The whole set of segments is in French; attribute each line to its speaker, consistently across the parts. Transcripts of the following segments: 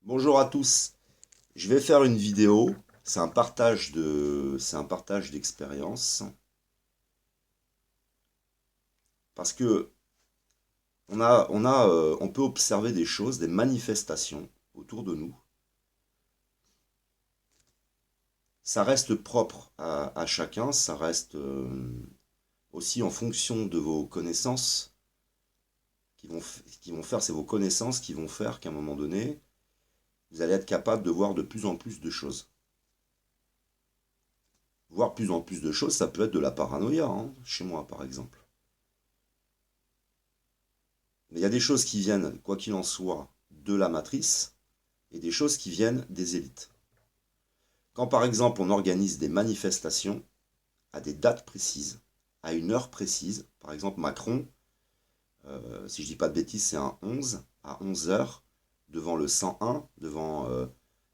Speaker 1: Bonjour à tous. Je vais faire une vidéo. C'est un partage d'expérience parce que on peut observer des choses, des manifestations autour de nous. Ça reste propre à chacun. Ça reste aussi en fonction de vos connaissances qui vont faire. C'est vos connaissances qui vont faire qu'à un moment donné, vous allez être capable de voir de plus en plus de choses. Voir plus en plus de choses, ça peut être de la paranoïa, hein, chez moi par exemple. Mais il y a des choses qui viennent, quoi qu'il en soit, de la matrice et des choses qui viennent des élites. Quand par exemple on organise des manifestations à des dates précises, à une heure précise, par exemple Macron, si je dis pas de bêtises, c'est un 11 à 11 heures devant le 101, devant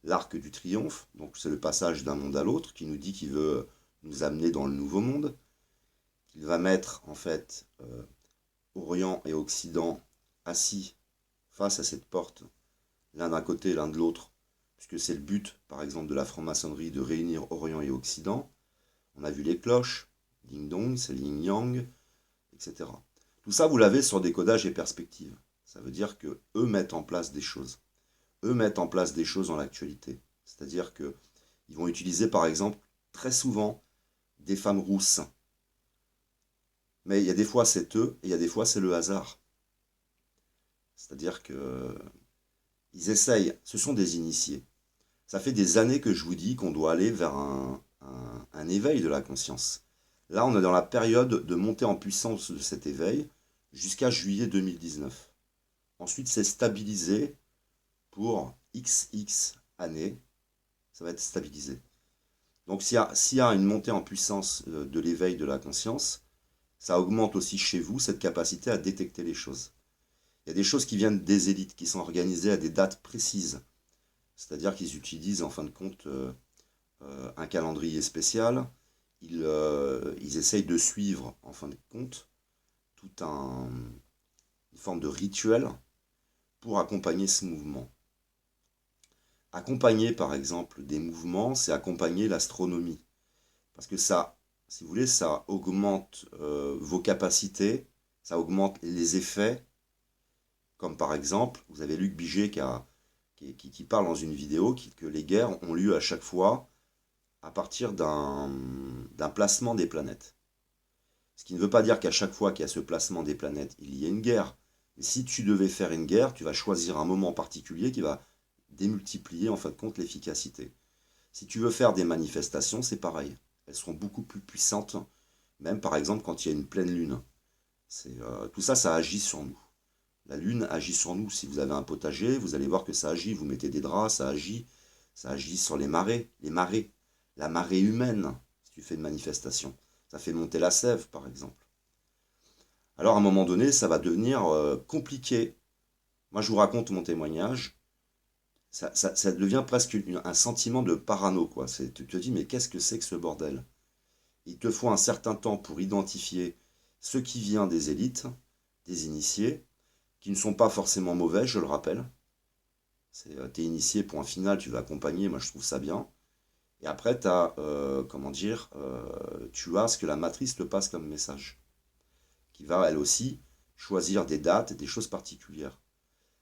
Speaker 1: l'Arc du Triomphe, donc c'est le passage d'un monde à l'autre qui nous dit qu'il veut nous amener dans le nouveau monde, qu'il va mettre en fait Orient et Occident assis face à cette porte, l'un d'un côté, l'un de l'autre, puisque c'est le but, par exemple, de la franc-maçonnerie de réunir Orient et Occident. On a vu les cloches, Ding Dong, c'est Yin Yang, etc. Tout ça, vous l'avez sur décodage et perspective. Ça veut dire que eux mettent en place des choses. Eux mettent en place des choses dans l'actualité. C'est-à-dire que ils vont utiliser, par exemple, très souvent des femmes rousses. Mais il y a des fois c'est eux et il y a des fois c'est le hasard. C'est-à-dire que ils essayent, ce sont des initiés. Ça fait des années que je vous dis qu'on doit aller vers un éveil de la conscience. Là, on est dans la période de montée en puissance de cet éveil jusqu'à juillet 2019. Ensuite, c'est stabilisé pour XX années. Ça va être stabilisé. Donc, s'il y a une montée en puissance de l'éveil de la conscience, ça augmente aussi chez vous cette capacité à détecter les choses. Il y a des choses qui viennent des élites, qui sont organisées à des dates précises. C'est-à-dire qu'ils utilisent en fin de compte un calendrier spécial. Ils essayent de suivre en fin de compte une forme de rituel pour accompagner ce mouvement. Accompagner par exemple des mouvements, c'est accompagner l'astronomie. Parce que ça, si vous voulez, ça augmente vos capacités, ça augmente les effets. Comme par exemple, vous avez Luc Biget qui parle dans une vidéo que les guerres ont lieu à chaque fois à partir d'un placement des planètes. Ce qui ne veut pas dire qu'à chaque fois qu'il y a ce placement des planètes, il y a une guerre. Mais si tu devais faire une guerre, tu vas choisir un moment particulier qui va démultiplier en fin de compte l'efficacité. Si tu veux faire des manifestations, c'est pareil. Elles seront beaucoup plus puissantes, même par exemple quand il y a une pleine lune. Tout ça, ça agit sur nous. La lune agit sur nous. Si vous avez un potager, vous allez voir que ça agit. Vous mettez des draps, ça agit sur les marées, la marée humaine, si tu fais une manifestation. Ça fait monter la sève, par exemple. Alors, à un moment donné, ça va devenir compliqué. Moi, je vous raconte mon témoignage. Ça devient presque un sentiment de parano, quoi. Tu te dis, mais qu'est-ce que c'est que ce bordel? Il te faut un certain temps pour identifier ce qui vient des élites, des initiés, qui ne sont pas forcément mauvais, je le rappelle. T'es initié, point final, tu vas accompagner, moi je trouve ça bien. Et après, comment dire, tu as ce que la matrice te passe comme message, qui va elle aussi choisir des dates et des choses particulières.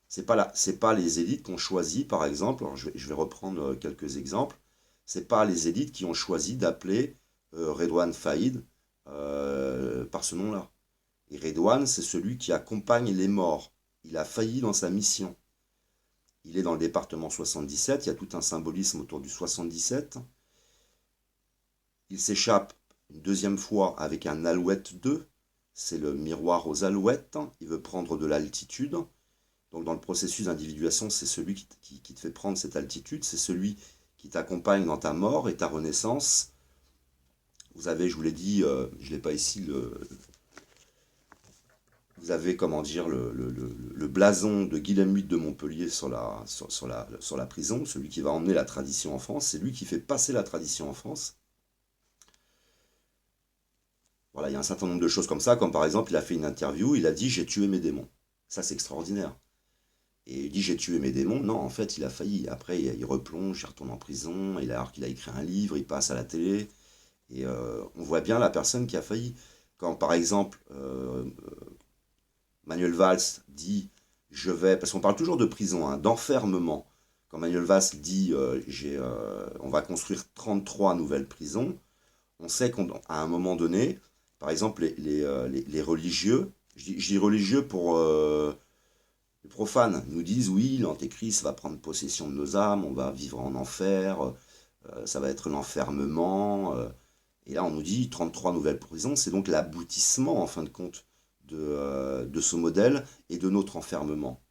Speaker 1: C'est pas les élites qui ont choisi, par exemple, alors je vais reprendre quelques exemples, c'est pas les élites qui ont choisi d'appeler Redouane Faïd par ce nom-là. Et Redouane, c'est celui qui accompagne les morts. Il a failli dans sa mission. Il est dans le département 77, il y a tout un symbolisme autour du 77. Il s'échappe une deuxième fois avec un Alouette 2, c'est le miroir aux alouettes, il veut prendre de l'altitude. Donc dans le processus d'individuation, c'est celui qui te fait prendre cette altitude, c'est celui qui t'accompagne dans ta mort et ta renaissance. Vous avez, je vous l'ai dit, je ne l'ai pas ici, vous avez, comment dire, le blason de Guillaume VIII de Montpellier sur la prison, celui qui va emmener la tradition en France, c'est lui qui fait passer la tradition en France. Voilà, il y a un certain nombre de choses comme ça, comme par exemple, il a fait une interview, il a dit j'ai tué mes démons. Ça, c'est extraordinaire. Et il dit j'ai tué mes démons. Non, en fait, il a failli. Après, il replonge, il retourne en prison. Alors qu'il a écrit un livre, il passe à la télé. Et on voit bien la personne qui a failli. Quand, par exemple, Manuel Valls dit je vais. Parce qu'on parle toujours de prison, hein, d'enfermement. Quand Manuel Valls dit on va construire 33 nouvelles prisons, on sait qu'à un moment donné, par exemple, les religieux, je dis religieux pour les profanes, nous disent oui, l'antéchrist va prendre possession de nos âmes, on va vivre en enfer, ça va être l'enfermement. Et là, on nous dit 33 nouvelles prisons, c'est donc l'aboutissement, en fin de compte, de ce modèle et de notre enfermement.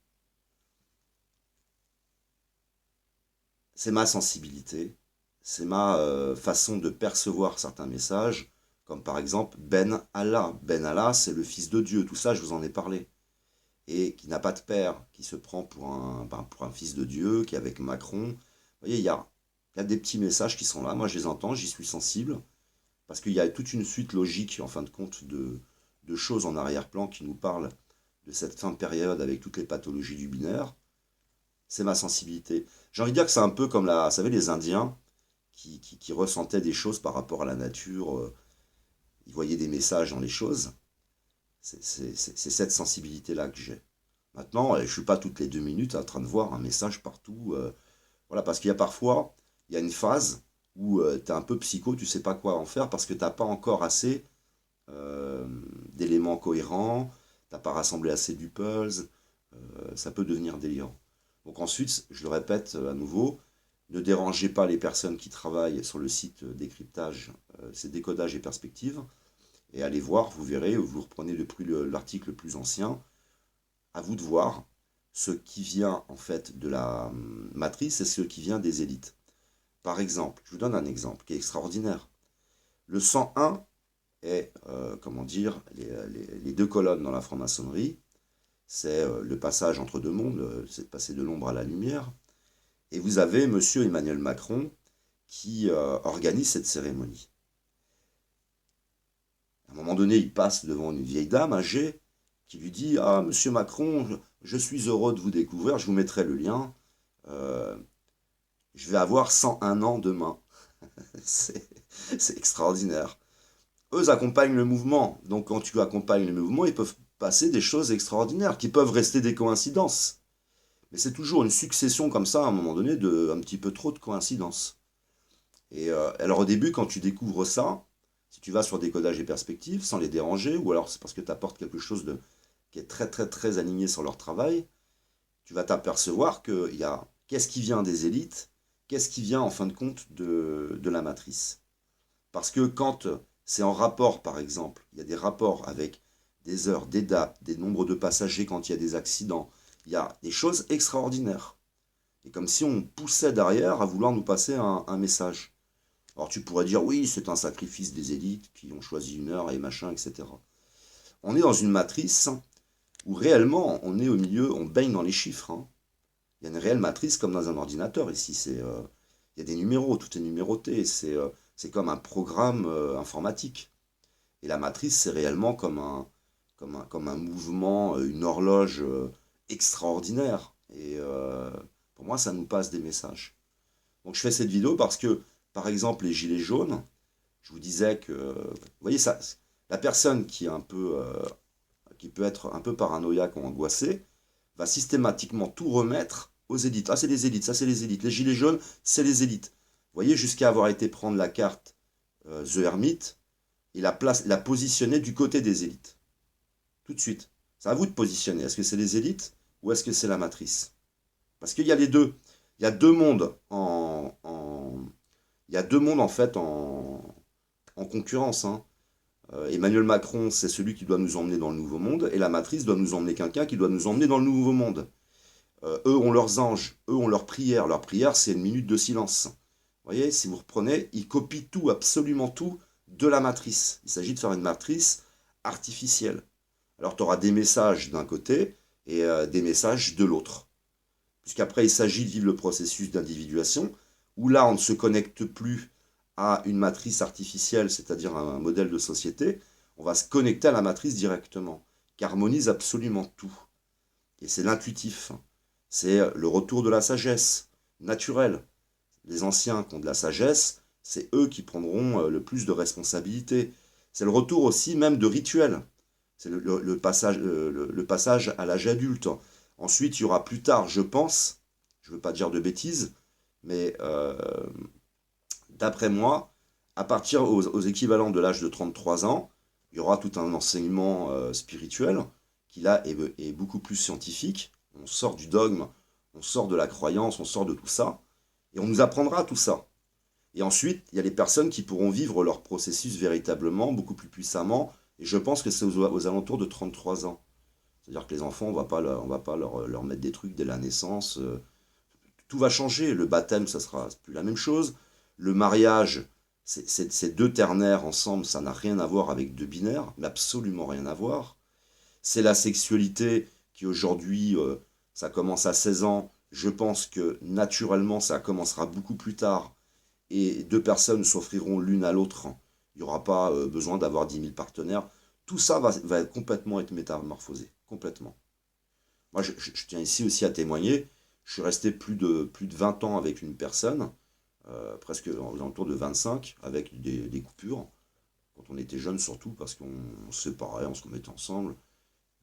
Speaker 1: C'est ma sensibilité, c'est ma façon de percevoir certains messages, comme par exemple Ben Allah. Ben Allah, c'est le Fils de Dieu, tout ça, je vous en ai parlé. Et qui n'a pas de père, qui se prend pour un fils de Dieu, qui est avec Macron. Vous voyez, il y a des petits messages qui sont là, moi je les entends, j'y suis sensible, parce qu'il y a toute une suite logique, en fin de compte, de choses en arrière-plan qui nous parlent de cette fin de période avec toutes les pathologies du binaire. C'est ma sensibilité. J'ai envie de dire que c'est un peu comme vous savez, les Indiens qui ressentaient des choses par rapport à la nature, ils voyaient des messages dans les choses. C'est cette sensibilité-là que j'ai. Maintenant, je ne suis pas toutes les 2 minutes en train de voir un message partout. Voilà, parce qu'il y a parfois, il y a une phase où tu es un peu psycho, tu sais pas quoi en faire parce que tu n'as pas encore assez d'éléments cohérents, tu n'as pas rassemblé assez du puzzle, ça peut devenir délirant. Donc ensuite, je le répète à nouveau, ne dérangez pas les personnes qui travaillent sur le site décryptage, c'est décodage et perspective, et allez voir, vous verrez, vous reprenez depuis l'article plus ancien, à vous de voir ce qui vient en fait de la matrice et ce qui vient des élites. Par exemple, je vous donne un exemple qui est extraordinaire. Le 101 est, comment dire, les deux colonnes dans la franc-maçonnerie, c'est le passage entre deux mondes, c'est de passer de l'ombre à la lumière. Et vous avez monsieur Emmanuel Macron qui organise cette cérémonie. À un moment donné, il passe devant une vieille dame âgée qui lui dit ah, monsieur Macron, je suis heureux de vous découvrir, je vous mettrai le lien. Euh, je vais avoir 101 ans demain. c'est extraordinaire. Eux accompagnent le mouvement. Donc quand tu accompagnes le mouvement, ils peuvent passer des choses extraordinaires qui peuvent rester des coïncidences. Mais c'est toujours une succession comme ça, à un moment donné, de un petit peu trop de coïncidences. Et alors au début, quand tu découvres ça, si tu vas sur décodage et perspective, sans les déranger, ou alors c'est parce que tu apportes quelque chose qui est très très très aligné sur leur travail, tu vas t'apercevoir qu'il y a qu'est-ce qui vient des élites, qu'est-ce qui vient en fin de compte de la matrice. Parce que quand c'est en rapport, par exemple, il y a des rapports avec des heures, des dates, des nombres de passagers quand il y a des accidents, il y a des choses extraordinaires. Et comme si on poussait derrière à vouloir nous passer un message. Alors tu pourrais dire oui, c'est un sacrifice des élites qui ont choisi une heure et machin, etc. On est dans une matrice où réellement on est au milieu, on baigne dans les chiffres, hein. Il y a une réelle matrice comme dans un ordinateur ici. Il y a des numéros, tout est numéroté. C'est comme un programme informatique. Et la matrice, c'est réellement comme un mouvement, une horloge extraordinaire. Et pour moi, ça nous passe des messages. Donc je fais cette vidéo parce que, par exemple, les gilets jaunes, je vous disais que, vous voyez ça, la personne qui est qui peut être un peu paranoïaque ou angoissée, va systématiquement tout remettre aux élites. Ah, c'est les élites, ça c'est les élites. Les gilets jaunes, c'est les élites. Vous voyez, jusqu'à avoir été prendre la carte The Hermit et la positionner du côté des élites. Tout de suite. C'est à vous de positionner. Est-ce que c'est les élites ou est-ce que c'est la matrice? Parce qu'il y a les deux. Il y a deux mondes il y a deux mondes en fait en concurrence, hein. Emmanuel Macron, c'est celui qui doit nous emmener dans le nouveau monde, et la matrice doit nous emmener quelqu'un qui doit nous emmener dans le nouveau monde. Eux ont leurs anges, eux ont leurs prières. Leur prière, c'est une minute de silence. Vous voyez, si vous reprenez, ils copient tout, absolument tout, de la matrice. Il s'agit de faire une matrice artificielle. Alors, tu auras des messages d'un côté et des messages de l'autre. Puisqu'après, il s'agit de vivre le processus d'individuation, où là, on ne se connecte plus à une matrice artificielle, c'est-à-dire à un modèle de société. On va se connecter à la matrice directement, qui harmonise absolument tout. Et c'est l'intuitif. C'est le retour de la sagesse naturelle. Les anciens qui ont de la sagesse, c'est eux qui prendront le plus de responsabilités. C'est le retour aussi même de rituels. C'est le passage à l'âge adulte. Ensuite, il y aura plus tard, je pense, je ne veux pas dire de bêtises, mais d'après moi, à partir aux équivalents de l'âge de 33 ans, il y aura tout un enseignement spirituel qui là est beaucoup plus scientifique. On sort du dogme, on sort de la croyance, on sort de tout ça, et on nous apprendra tout ça. Et ensuite, il y a les personnes qui pourront vivre leur processus véritablement, beaucoup plus puissamment, et je pense que c'est aux alentours de 33 ans. C'est-à-dire que les enfants, on va pas leur mettre des trucs dès la naissance. Tout va changer. Le baptême, ça sera plus la même chose. Le mariage, c'est deux ternaires ensemble, ça n'a rien à voir avec deux binaires, mais absolument rien à voir. C'est la sexualité qui aujourd'hui, ça commence à 16 ans. Je pense que naturellement, ça commencera beaucoup plus tard. Et deux personnes s'offriront l'une à l'autre. Il n'y aura pas besoin d'avoir 10 000 partenaires. Tout ça va complètement être métamorphosé. Complètement. Moi, je tiens ici aussi à témoigner. Je suis resté plus de 20 ans avec une personne, presque aux alentours de 25, avec des coupures, quand on était jeune surtout, parce qu'on se séparait, on se remettait ensemble,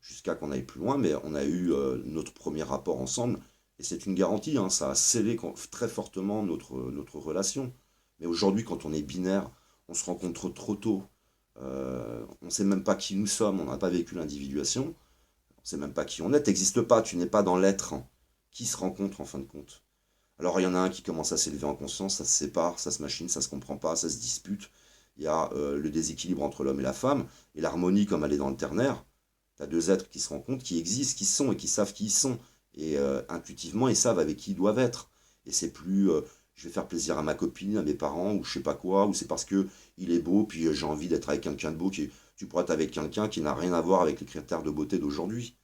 Speaker 1: jusqu'à qu'on aille plus loin, mais on a eu notre premier rapport ensemble, et c'est une garantie, hein, ça a scellé très fortement notre relation. Mais aujourd'hui, quand on est binaire, on se rencontre trop tôt, on ne sait même pas qui nous sommes, on n'a pas vécu l'individuation, on ne sait même pas qui on est, t'existes pas, tu n'es pas dans l'être, hein. Qui se rencontre en fin de compte? Alors il y en a un qui commence à s'élever en conscience, ça se sépare, ça se machine, ça se comprend pas, ça se dispute. Il y a le déséquilibre entre l'homme et la femme, et l'harmonie comme elle est dans le ternaire. Tu as deux êtres qui se rencontrent, qui existent, qui sont et qui savent qui ils sont. Et intuitivement, ils savent avec qui ils doivent être. Et c'est plus je vais faire plaisir à ma copine, à mes parents, ou je sais pas quoi, ou c'est parce que il est beau, puis j'ai envie d'être avec quelqu'un de beau, tu pourrais être avec quelqu'un qui n'a rien à voir avec les critères de beauté d'aujourd'hui.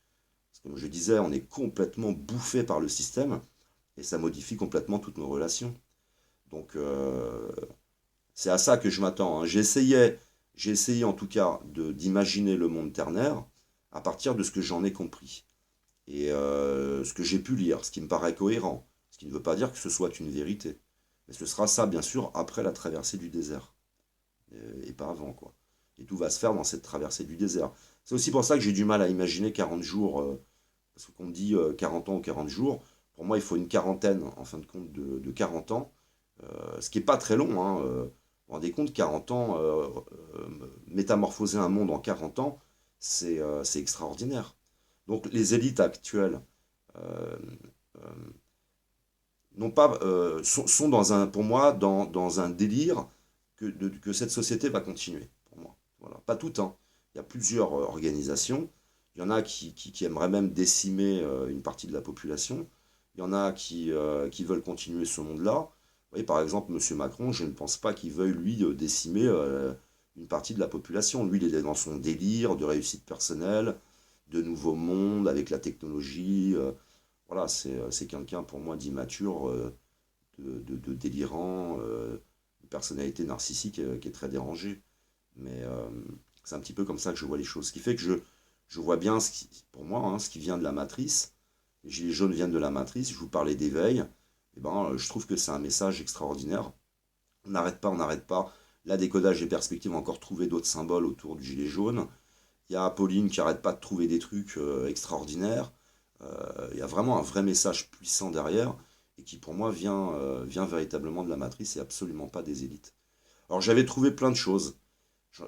Speaker 1: Parce que comme je disais, on est complètement bouffé par le système, et ça modifie complètement toutes nos relations. Donc c'est à ça que je m'attends, hein. J'ai essayé en tout cas d'imaginer le monde ternaire à partir de ce que j'en ai compris et ce que j'ai pu lire, ce qui me paraît cohérent, ce qui ne veut pas dire que ce soit une vérité. Mais ce sera ça, bien sûr, après la traversée du désert, et pas avant, quoi. Et tout va se faire dans cette traversée du désert. C'est aussi pour ça que j'ai du mal à imaginer 40 jours, parce qu'on dit 40 ans ou 40 jours. Pour moi, il faut une quarantaine, en fin de compte, de 40 ans, ce qui n'est pas très long, hein. Vous vous rendez compte, 40 ans, métamorphoser un monde en 40 ans, c'est extraordinaire. Donc les élites actuelles euh, euh, n'ont pas, sont dans un, pour moi dans un délire que cette société va continuer, pour moi. Voilà. Pas toutes, hein. Il y a plusieurs organisations. Il y en a qui aimeraient même décimer une partie de la population. Il y en a qui veulent continuer ce monde-là. Vous voyez, par exemple, M. Macron, je ne pense pas qu'il veuille, lui, décimer une partie de la population. Lui, il est dans son délire de réussite personnelle, de nouveau monde avec la technologie. Voilà, c'est quelqu'un pour moi d'immature, de délirant, une personnalité narcissique qui est très dérangée. Mais c'est un petit peu comme ça que je vois les choses. Ce qui fait que je vois bien, pour moi, hein, ce qui vient de la matrice. Les Gilets jaunes viennent de la matrice. Je vous parlais d'éveil. Eh ben, je trouve que c'est un message extraordinaire. On n'arrête pas, on n'arrête pas. Là, décodage et perspective ont encore trouvé d'autres symboles autour du gilet jaune. Il y a Apolline qui arrête pas de trouver des trucs extraordinaires. Il y a vraiment un vrai message puissant derrière et qui pour moi vient véritablement de la matrice et absolument pas des élites. Alors j'avais trouvé plein de choses.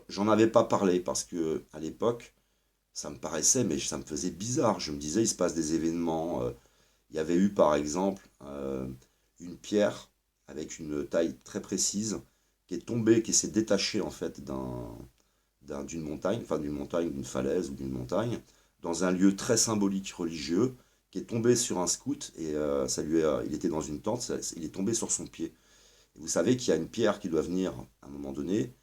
Speaker 1: J'en avais pas parlé parce que à l'époque, ça me paraissait, mais ça me faisait bizarre. Je me disais, il se passe des événements. Il y avait eu par exemple une pierre avec une taille très précise qui est tombée, qui s'est détachée en fait d'une montagne, enfin d'une montagne, d'une falaise ou d'une montagne, dans un lieu très symbolique religieux, qui est tombé sur un scout et il était dans une tente, il est tombé sur son pied. Et vous savez qu'il y a une pierre qui doit venir à un moment donné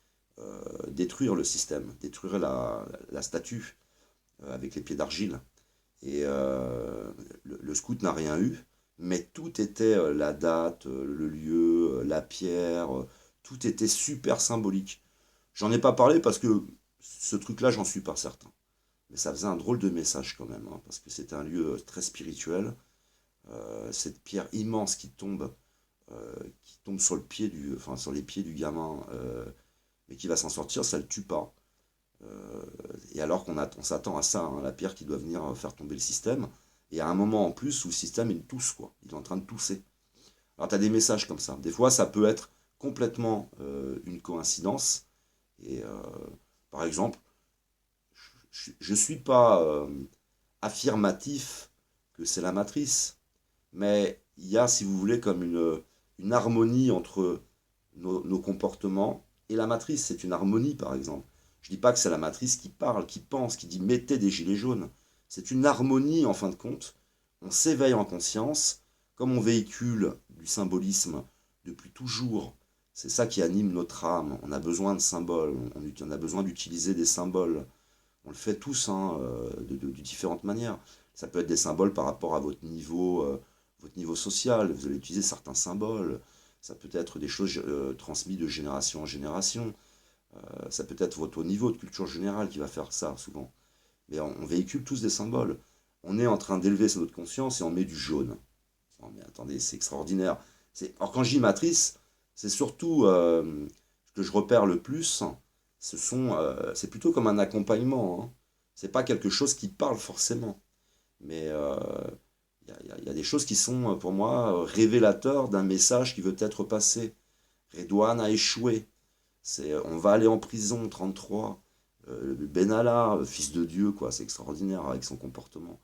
Speaker 1: détruire le système, détruire la statue avec les pieds d'argile. Et le scout n'a rien eu, mais tout était la date, le lieu, la pierre, tout était super symbolique. J'en ai pas parlé parce que ce truc-là, j'en suis pas certain. Mais ça faisait un drôle de message quand même, hein, parce que c'était un lieu très spirituel. cette pierre immense qui tombe sur enfin, sur les pieds du gamin, mais qui va s'en sortir, ça le tue pas. Et alors on s'attend à ça, hein, la pierre qui doit venir faire tomber le système. Et à un moment en plus où le système il tousse, quoi. Il est en train de tousser. Alors tu as des messages comme ça. Des fois, ça peut être complètement une coïncidence. Et par exemple, je ne suis pas affirmatif que c'est la matrice, mais il y a, si vous voulez, comme une harmonie entre nos comportements et la matrice. C'est une harmonie, par exemple. Je ne dis pas que c'est la matrice qui parle, qui pense, qui dit mettez des gilets jaunes. C'est une harmonie, en fin de compte. On s'éveille en conscience, comme on véhicule du symbolisme depuis toujours. C'est ça qui anime notre âme. On a besoin de symboles, on a besoin d'utiliser des symboles. On le fait tous, hein, de différentes manières. Ça peut être des symboles par rapport à votre niveau social. Vous allez utiliser certains symboles. Ça peut être des choses transmises de génération en génération. Ça peut être votre niveau de culture générale qui va faire ça souvent. Mais on véhicule tous des symboles. On est en train d'élever notre conscience et on met du jaune. Non mais attendez, c'est extraordinaire. Alors quand je dis matrice, c'est surtout ce que je repère le plus, c'est plutôt comme un accompagnement, hein. C'est pas quelque chose qui parle forcément. Mais il y a des choses qui sont pour moi révélateurs d'un message qui veut être passé. Redouane a échoué. On va aller en prison, 33. Benalla, fils de Dieu, quoi, c'est extraordinaire avec son comportement.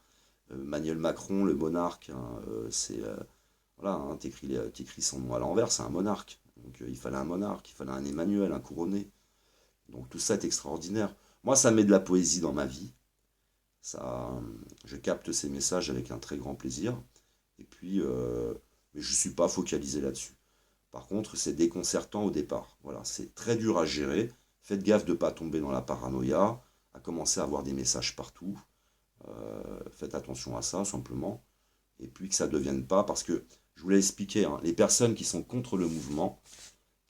Speaker 1: Emmanuel Macron, le monarque, hein, voilà, hein, t'écris son nom à l'envers, c'est un monarque. Donc il fallait un monarque, il fallait un Emmanuel, un couronné. Donc tout ça est extraordinaire. Moi, ça met de la poésie dans ma vie. Ça, je capte ces messages avec un très grand plaisir. Et puis, mais je ne suis pas focalisé là-dessus. Par contre, c'est déconcertant au départ. Voilà, c'est très dur à gérer. Faites gaffe de ne pas tomber dans la paranoïa, à commencer à avoir des messages partout. Faites attention à ça, simplement. Et puis que ça ne devienne pas, parce que, je vous l'ai expliqué, hein, les personnes qui sont contre le mouvement,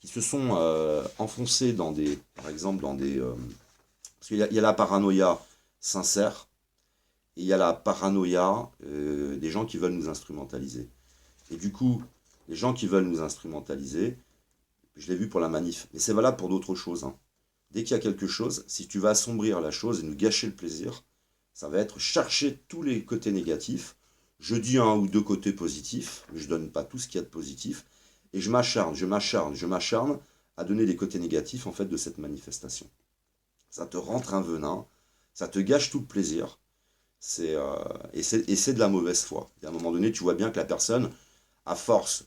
Speaker 1: qui se sont enfoncées par exemple, parce qu'il y a la paranoïa sincère, et il y a la paranoïa des gens qui veulent nous instrumentaliser. Et du coup, les gens qui veulent nous instrumentaliser, je l'ai vu pour la manif, mais c'est valable pour d'autres choses, hein. Dès qu'il y a quelque chose, si tu vas assombrir la chose et nous gâcher le plaisir, ça va être chercher tous les côtés négatifs. Je dis un ou deux côtés positifs, mais je ne donne pas tout ce qu'il y a de positif. Et je m'acharne à donner les côtés négatifs en fait de cette manifestation. Ça te rentre un venin, ça te gâche tout le plaisir. Et c'est de la mauvaise foi. Et à un moment donné, tu vois bien que la personne, à force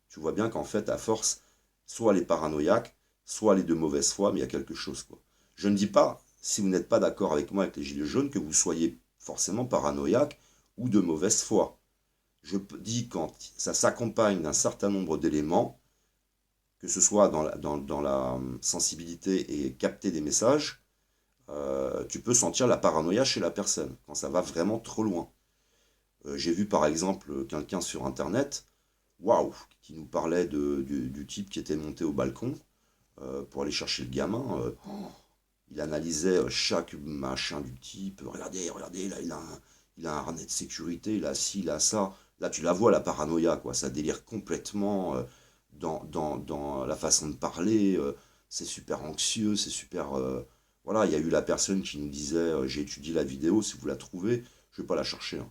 Speaker 1: tu vois bien qu'en fait, à force, soit elle est paranoïaque, soit elle est de mauvaise foi, mais il y a quelque chose, quoi. Je ne dis pas, si vous n'êtes pas d'accord avec moi avec les gilets jaunes, que vous soyez forcément paranoïaque ou de mauvaise foi. Je dis quand ça s'accompagne d'un certain nombre d'éléments, que ce soit dans la sensibilité et capter des messages, tu peux sentir la paranoïa chez la personne, quand ça va vraiment trop loin. J'ai vu par exemple quelqu'un sur internet, waouh, qui nous parlait du type qui était monté au balcon pour aller chercher le gamin. Il analysait chaque machin du type. Regardez, là il a un harnais de sécurité, il a ci, il a ça. Là tu la vois la paranoïa, quoi. Ça délire complètement dans la façon de parler. C'est super anxieux, c'est super. Voilà, il y a eu la personne qui nous disait j'ai étudié la vidéo, si vous la trouvez, je vais pas la chercher, hein.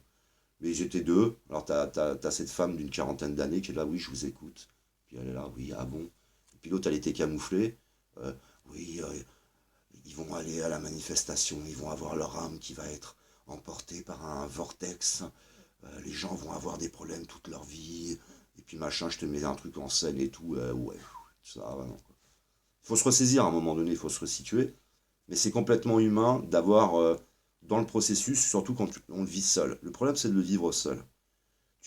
Speaker 1: Mais ils étaient deux. Alors, t'as cette femme d'une quarantaine d'années qui est là, oui, je vous écoute. Puis elle est là, oui, ah bon. Et puis l'autre, elle était camouflée. Oui, ils vont aller à la manifestation, ils vont avoir leur âme qui va être emportée par un vortex. Les gens vont avoir des problèmes toute leur vie. Et puis machin, je te mets un truc en scène et tout. Ouais, ça va, non. Il faut se ressaisir à un moment donné, il faut se resituer. Mais c'est complètement humain d'avoir dans le processus, surtout quand on le vit seul. Le problème, c'est de le vivre seul.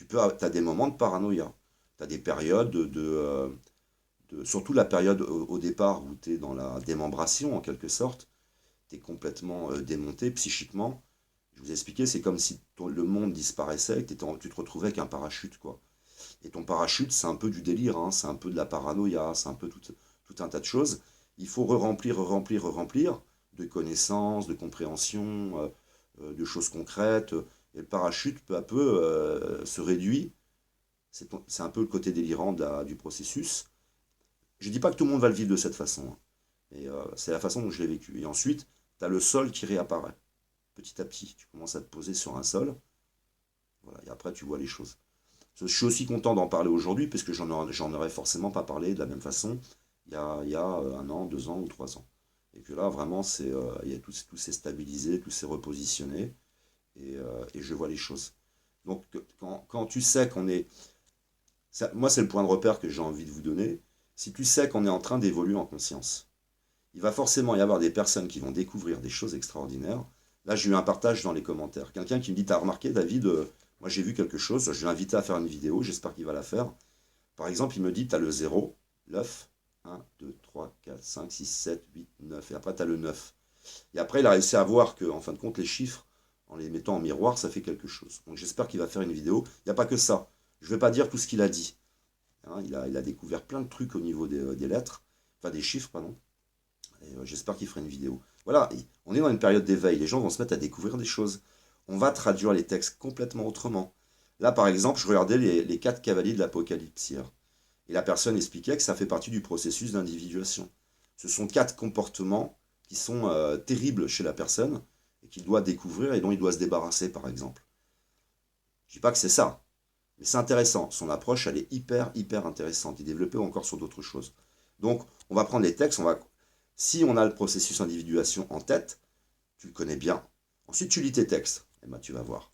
Speaker 1: T'as des moments de paranoïa. Tu as des périodes surtout la période au départ où tu es dans la démembration, en quelque sorte. Tu es complètement démonté psychiquement. Je vous ai expliqué, c'est comme si le monde disparaissait et que tu te retrouvais avec un parachute, quoi. Et ton parachute, c'est un peu du délire, hein, c'est un peu de la paranoïa, c'est un peu tout un tas de choses. Il faut re-remplir de connaissances, de compréhension, de choses concrètes. Et le parachute, peu à peu, se réduit. C'est un peu le côté délirant du processus. Je ne dis pas que tout le monde va le vivre de cette façon, hein, mais c'est la façon dont je l'ai vécu. Et ensuite, tu as le sol qui réapparaît. Petit à petit, tu commences à te poser sur un sol. Voilà, et après, tu vois les choses. Je suis aussi content d'en parler aujourd'hui, parce que j'en aurais forcément pas parlé de la même façon il y a 1 an, 2 ans ou 3 ans. Et que là, vraiment, tout s'est stabilisé, tout s'est repositionné, et je vois les choses. Donc, quand tu sais qu'on est... moi, c'est le point de repère que j'ai envie de vous donner. Si tu sais qu'on est en train d'évoluer en conscience, il va forcément y avoir des personnes qui vont découvrir des choses extraordinaires. Là, j'ai eu un partage dans les commentaires. Quelqu'un qui me dit, t'as remarqué, David, moi j'ai vu quelque chose, je l'ai invité à faire une vidéo, j'espère qu'il va la faire. Par exemple, il me dit, t'as le 0, l'œuf, 1, 2, 3, 4, 5, 6, 7, 8, 9, et après t'as le 9. Et après, il a réussi à voir que, en fin de compte, les chiffres, en les mettant en miroir, ça fait quelque chose. Donc j'espère qu'il va faire une vidéo. Il n'y a pas que ça. Je ne vais pas dire tout ce qu'il a dit. Hein, il a découvert plein de trucs au niveau des lettres, enfin des chiffres, pardon. Et j'espère qu'il fera une vidéo. Voilà, on est dans une période d'éveil. Les gens vont se mettre à découvrir des choses. On va traduire les textes complètement autrement. Là, par exemple, je regardais les 4 cavaliers de l'Apocalypse hier. Et la personne expliquait que ça fait partie du processus d'individuation. Ce sont 4 comportements qui sont terribles chez la personne et qu'il doit découvrir et dont il doit se débarrasser, par exemple. Je ne dis pas que c'est ça, mais c'est intéressant. Son approche, elle est hyper, hyper intéressante. Il développait encore sur d'autres choses. Donc, on va prendre les textes. Si on a le processus d'individuation en tête, tu le connais bien. Ensuite, tu lis tes textes. Et ben, tu vas voir.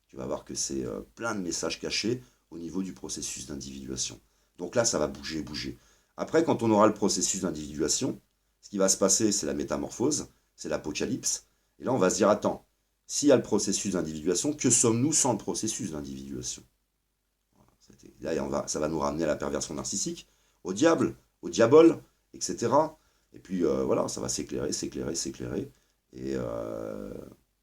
Speaker 1: Tu vas voir que c'est plein de messages cachés au niveau du processus d'individuation. Donc là, ça va bouger, bouger. Après, quand on aura le processus d'individuation, ce qui va se passer, c'est la métamorphose, c'est l'apocalypse. Et là, on va se dire, attends, s'il y a le processus d'individuation, que sommes-nous sans le processus d'individuation? Là, ça va nous ramener à la perversion narcissique, au diable, au diabole, etc. Et puis voilà, ça va s'éclairer, s'éclairer, s'éclairer. Et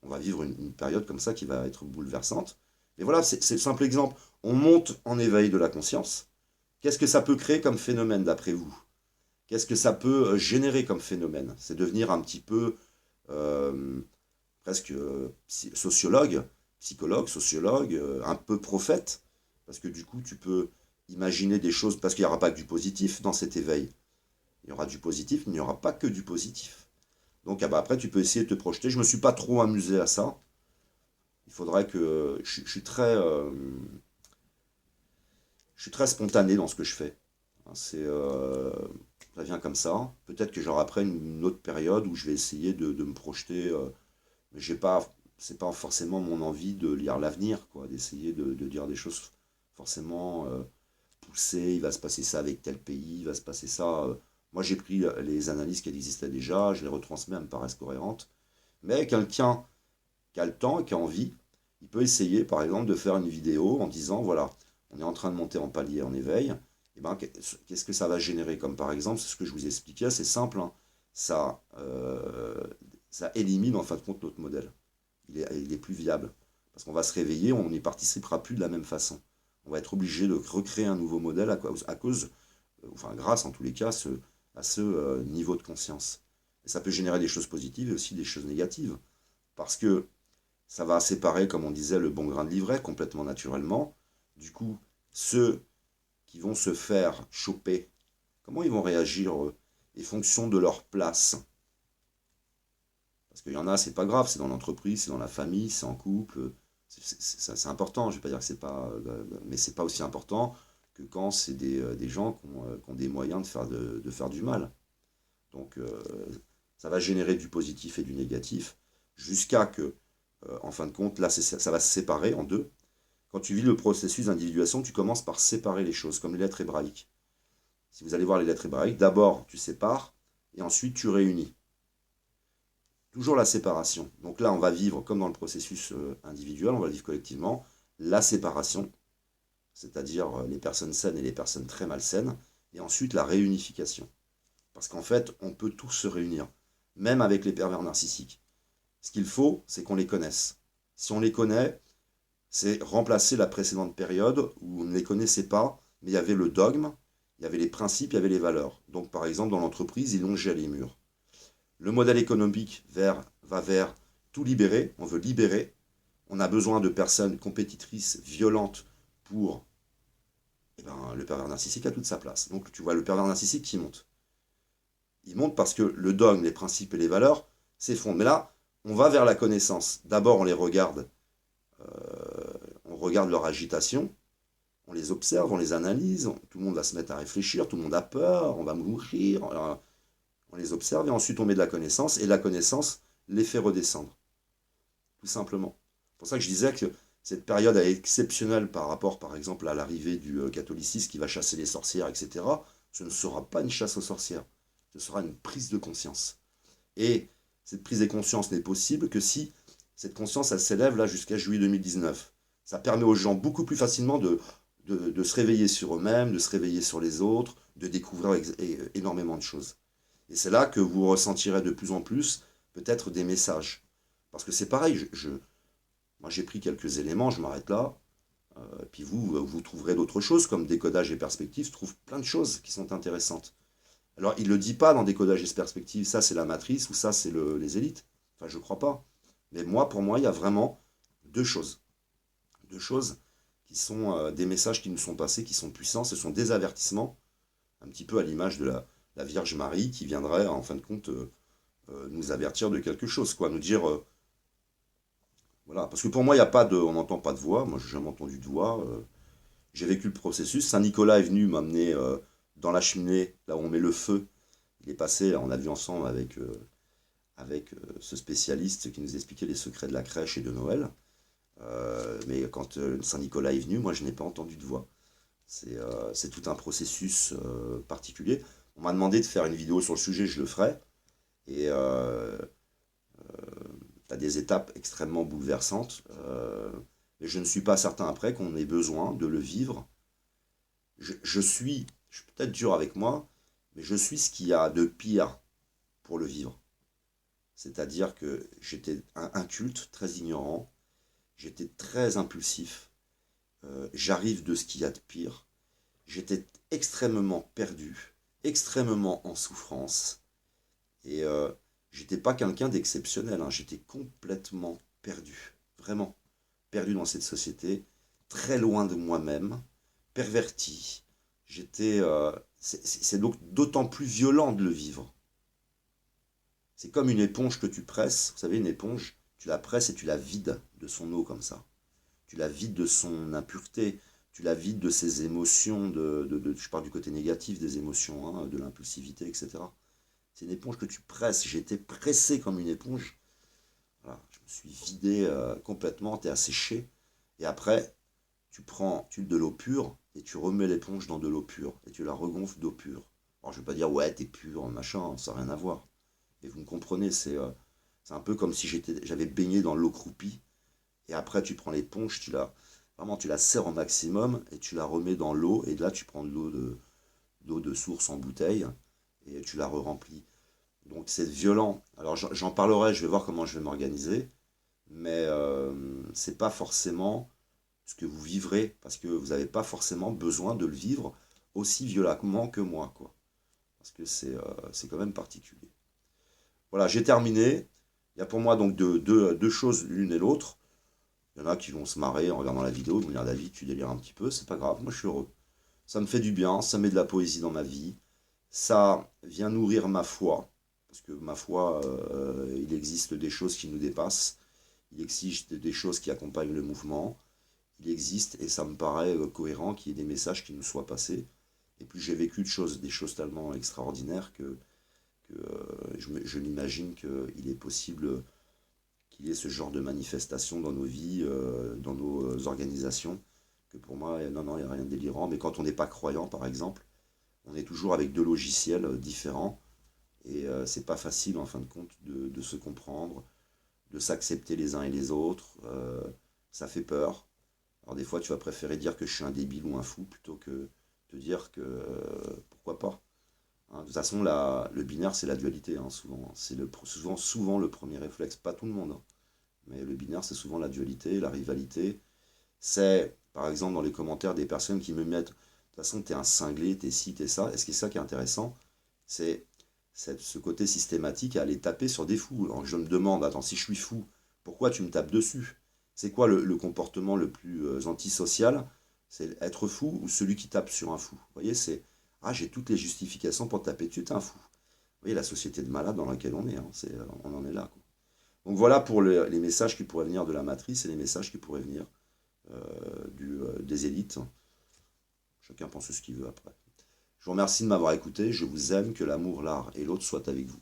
Speaker 1: on va vivre une période comme ça qui va être bouleversante. Mais voilà, c'est le simple exemple. On monte en éveil de la conscience. Qu'est-ce que ça peut créer comme phénomène d'après vous? Qu'est-ce que ça peut générer comme phénomène? C'est devenir un petit peu euh, presque sociologue, psychologue, sociologue, un peu prophète, parce que du coup, tu peux imaginer des choses, parce qu'il n'y aura pas que du positif dans cet éveil. Il y aura du positif, mais il n'y aura pas que du positif. Donc ah bah, après, tu peux essayer de te projeter. Je ne me suis pas trop amusé à ça. Il faudrait que... Je suis très spontané dans ce que je fais. Ça vient comme ça. Peut-être que j'aurai après une autre période où je vais essayer de me projeter. Mais c'est pas forcément mon envie de lire l'avenir, quoi, d'essayer de dire des choses forcément poussées. Il va se passer ça avec tel pays, il va se passer ça. Moi, j'ai pris les analyses qui existaient déjà, je les retransmets, elles me paraissent cohérentes. Mais quelqu'un qui a le temps et qui a envie, il peut essayer, par exemple, de faire une vidéo en disant, voilà, on est en train de monter en palier en éveil, et ben, qu'est-ce que ça va générer? Comme par exemple, c'est ce que je vous expliquais, c'est simple, hein, ça élimine en fin de compte notre modèle. Il est plus viable. Parce qu'on va se réveiller, on n'y participera plus de la même façon. On va être obligé de recréer un nouveau modèle enfin grâce en tous les cas à ce niveau de conscience. Et ça peut générer des choses positives et aussi des choses négatives. Parce que ça va séparer, comme on disait, le bon grain de l'ivraie complètement naturellement. Du coup, ceux qui vont se faire choper, comment ils vont réagir eux, et fonction de leur place. Parce qu'il y en a, c'est pas grave, c'est dans l'entreprise, c'est dans la famille, c'est en couple. C'est important, je ne vais pas dire que c'est pas. Mais c'est pas aussi important que quand c'est des gens qui ont des moyens de faire du mal. Donc ça va générer du positif et du négatif, jusqu'à que, en fin de compte, là, ça va se séparer en deux. Quand tu vis le processus d'individuation, tu commences par séparer les choses, comme les lettres hébraïques. Si vous allez voir les lettres hébraïques, d'abord tu sépares, et ensuite tu réunis. Toujours la séparation. Donc là, on va vivre, comme dans le processus individuel, on va vivre collectivement, la séparation, c'est-à-dire les personnes saines et les personnes très malsaines, et ensuite la réunification. Parce qu'en fait, on peut tous se réunir, même avec les pervers narcissiques. Ce qu'il faut, c'est qu'on les connaisse. Si on les connaît, c'est remplacer la précédente période où on ne les connaissait pas, mais il y avait le dogme, il y avait les principes, il y avait les valeurs. Donc par exemple, dans l'entreprise, ils longeaient les murs. Le modèle économique va vers tout libérer, on veut libérer, On a besoin de personnes compétitrices, violentes pour... Eh ben, le pervers narcissique a toute sa place. Donc tu vois le pervers narcissique qui monte. Il monte parce que le dogme, les principes et les valeurs s'effondrent. Mais là, on va vers la connaissance. D'abord, on regarde leur agitation, on les observe, on les analyse, tout le monde va se mettre à réfléchir, tout le monde a peur, on va mourir, on les observe et ensuite on met de la connaissance et la connaissance les fait redescendre, tout simplement. C'est pour ça que je disais que cette période est exceptionnelle par rapport, par exemple, à l'arrivée du catholicisme qui va chasser les sorcières, etc. Ce ne sera pas une chasse aux sorcières, ce sera une prise de conscience. Et cette prise de conscience n'est possible que si cette conscience, elle s'élève là jusqu'à juillet 2019. Ça permet aux gens beaucoup plus facilement de se réveiller sur eux-mêmes, de se réveiller sur les autres, de découvrir énormément de choses. Et c'est là que vous ressentirez de plus en plus peut-être des messages. Parce que c'est pareil, moi j'ai pris quelques éléments, je m'arrête là, puis vous trouverez d'autres choses comme décodage et perspective, je trouve plein de choses qui sont intéressantes. Alors il ne le dit pas dans décodage et perspective, ça c'est la matrice ou ça c'est les élites. Enfin je ne crois pas. Mais moi, pour moi, il y a vraiment deux choses. Deux choses qui sont des messages qui nous sont passés, qui sont puissants, ce sont des avertissements, un petit peu à l'image de la Vierge Marie qui viendrait en fin de compte nous avertir de quelque chose, quoi, nous dire voilà, parce que pour moi il n'y a pas de, on n'entend pas de voix, moi j'ai jamais entendu de voix, j'ai vécu le processus, Saint Nicolas est venu m'amener dans la cheminée, là où on met le feu, il est passé, on a vu ensemble avec ce spécialiste qui nous expliquait les secrets de la crèche et de Noël. Mais quand Saint-Nicolas est venu, moi je n'ai pas entendu de voix. C'est tout un processus particulier. On m'a demandé de faire une vidéo sur le sujet, je le ferai. Et tu as des étapes extrêmement bouleversantes. Mais je ne suis pas certain après qu'on ait besoin de le vivre. Je suis peut-être dur avec moi, mais je suis ce qu'il y a de pire pour le vivre. C'est-à-dire que j'étais inculte, très ignorant, j'étais très impulsif, j'arrive de ce qu'il y a de pire, j'étais extrêmement perdu, extrêmement en souffrance, et j'étais pas quelqu'un d'exceptionnel, hein, j'étais complètement perdu, vraiment perdu dans cette société, très loin de moi-même, perverti, c'est donc d'autant plus violent de le vivre. C'est comme une éponge que tu presses. Vous savez, une éponge, tu la presses et tu la vides de son eau comme ça. Tu la vides de son impureté. Tu la vides de ses émotions. Je parle du côté négatif des émotions, hein, de l'impulsivité, etc. C'est une éponge que tu presses. J'ai été pressé comme une éponge. Voilà, je me suis vidé complètement, tu es asséché. Et après, tu prends de l'eau pure et tu remets l'éponge dans de l'eau pure. Et tu la regonfles d'eau pure. Alors je ne vais pas dire, ouais, t'es pur, machin, ça n'a rien à voir. Et vous me comprenez, c'est un peu comme si j'avais baigné dans l'eau croupie. Et après, tu prends l'éponge, tu la serres au maximum et tu la remets dans l'eau. Et là, tu prends de l'eau de source en bouteille et tu la re-remplis. Donc c'est violent. Alors j'en parlerai, je vais voir comment je vais m'organiser. Mais c'est pas forcément ce que vous vivrez parce que vous n'avez pas forcément besoin de le vivre aussi violemment que moi, quoi. Parce que c'est quand même particulier. Voilà, j'ai terminé. Il y a pour moi donc deux choses l'une et l'autre. Il y en a qui vont se marrer en regardant la vidéo, ils vont dire David, tu délires un petit peu, c'est pas grave, moi je suis heureux. Ça me fait du bien, ça met de la poésie dans ma vie, ça vient nourrir ma foi, parce que ma foi, il existe des choses qui nous dépassent, il existe des choses qui accompagnent le mouvement, il existe, et ça me paraît cohérent qu'il y ait des messages qui nous soient passés. Et puis j'ai vécu des choses tellement extraordinaires que je m'imagine qu'il est possible qu'il y ait ce genre de manifestation dans nos vies, dans nos organisations, que pour moi, non, il n'y a rien de délirant. Mais quand on n'est pas croyant, par exemple, on est toujours avec deux logiciels différents, et c'est pas facile, en fin de compte, de se comprendre, de s'accepter les uns et les autres. Ça fait peur. Alors des fois, tu vas préférer dire que je suis un débile ou un fou, plutôt que te dire que pourquoi pas. Hein, de toute façon, le binaire, c'est la dualité, hein, souvent. C'est souvent le premier réflexe. Pas tout le monde, hein. Mais le binaire, c'est souvent la dualité, la rivalité. C'est, par exemple, dans les commentaires des personnes qui me mettent, de toute façon, t'es un cinglé, t'es ci, t'es ça. Est-ce que c'est ça qui est intéressant? C'est ce côté systématique à aller taper sur des fous. Alors je me demande, attends, si je suis fou, pourquoi tu me tapes dessus? C'est quoi le comportement le plus antisocial? C'est être fou ou celui qui tape sur un fou. Vous voyez, c'est ah, j'ai toutes les justifications pour taper dessus, t'es un fou. Vous voyez la société de malade dans laquelle on est, hein, on en est là, quoi. Donc voilà pour les messages qui pourraient venir de la matrice et les messages qui pourraient venir des élites. Chacun pense ce qu'il veut après. Je vous remercie de m'avoir écouté. Je vous aime. Que l'amour, l'art et l'autre soient avec vous.